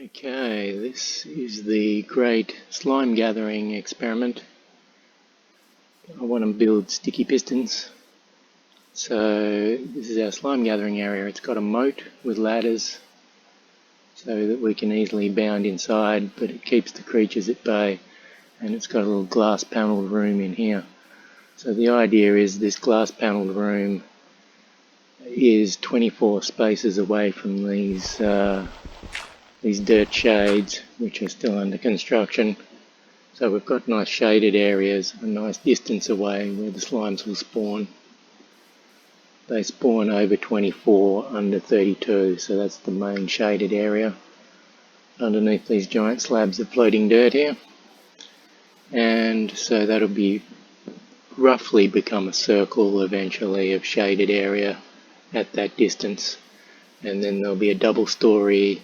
Okay, this is the great slime gathering experiment. I want to build sticky pistons. So this is our slime gathering area. It's got a moat with ladders so that we can easily bound inside, but it keeps the creatures at bay. And it's got a little glass panelled room in here. So the idea is this glass panelled room is 24 spaces away from these dirt shades, which are still under construction. So we've got nice shaded areas, a nice distance away where the slimes will spawn. They spawn over 24, under 32, so that's the main shaded area underneath these giant slabs of floating dirt here. And so that'll be roughly become a circle eventually of shaded area at that distance. And then there'll be a double-story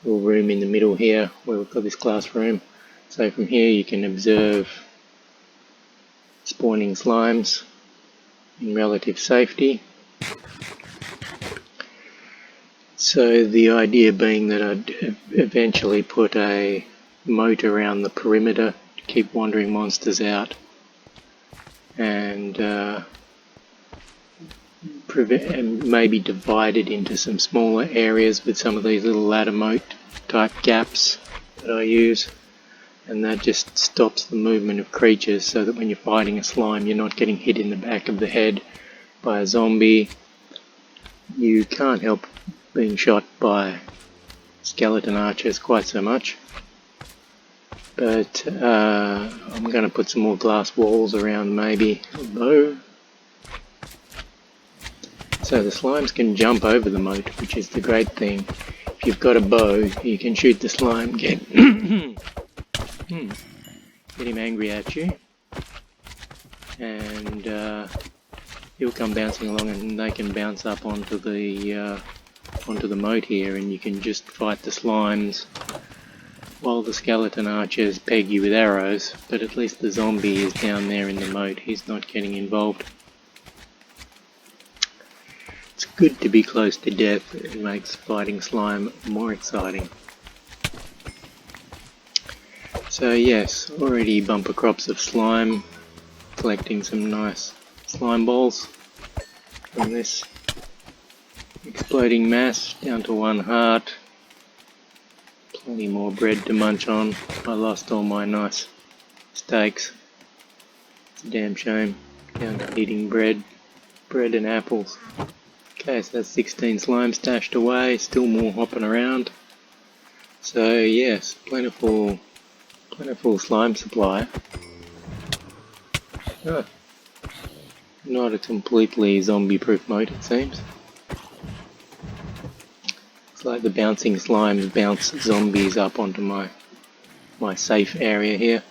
little room in the middle here where we've got this glass room. So from here you can observe spawning slimes in relative safety. So the idea being that I'd eventually put a moat around the perimeter to keep wandering monsters out, and maybe divide it into some smaller areas with some of these little ladder moat type gaps that I use. And that just stops the movement of creatures, so that when you're fighting a slime you're not getting hit in the back of the head by a zombie. You can't help being shot by skeleton archers quite so much. But I'm going to put some more glass walls around, maybe a bow. So the slimes can jump over the moat, which is the great thing. If you've got a bow, you can shoot the slime, get him angry at you, and he'll come bouncing along, and they can bounce up onto the moat here, and you can just fight the slimes while the skeleton archers peg you with arrows. But at least the zombie is down there in the moat, he's not getting involved. It's good to be close to death. It makes fighting slime more exciting. So yes, already bumper crops of slime, collecting some nice slime balls from this exploding mass down to one heart. Plenty more bread to munch on. I lost all my nice steaks. It's a damn shame. Down to eating bread and apples. Okay, so that's 16 slime stashed away, still more hopping around. So yes, plentiful slime supply. Not a completely zombie-proof moat, it seems. It's like the bouncing slimes bounce zombies up onto my safe area here.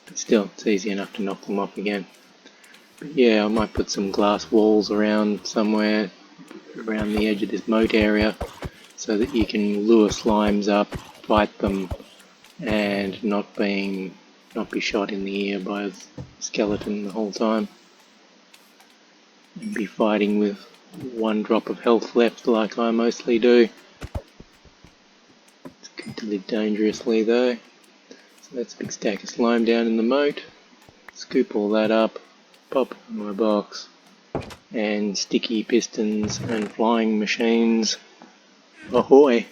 But still, it's easy enough to knock them off again. But yeah, I might put some glass walls around somewhere, around the edge of this moat area, so that you can lure slimes up, fight them, and not be shot in the ear by a skeleton the whole time. And be fighting with one drop of health left, like I mostly do. It's good to live dangerously though. So that's a big stack of slime down in the moat. Scoop all that up, pop it in my box, and sticky pistons and flying machines. Ahoy!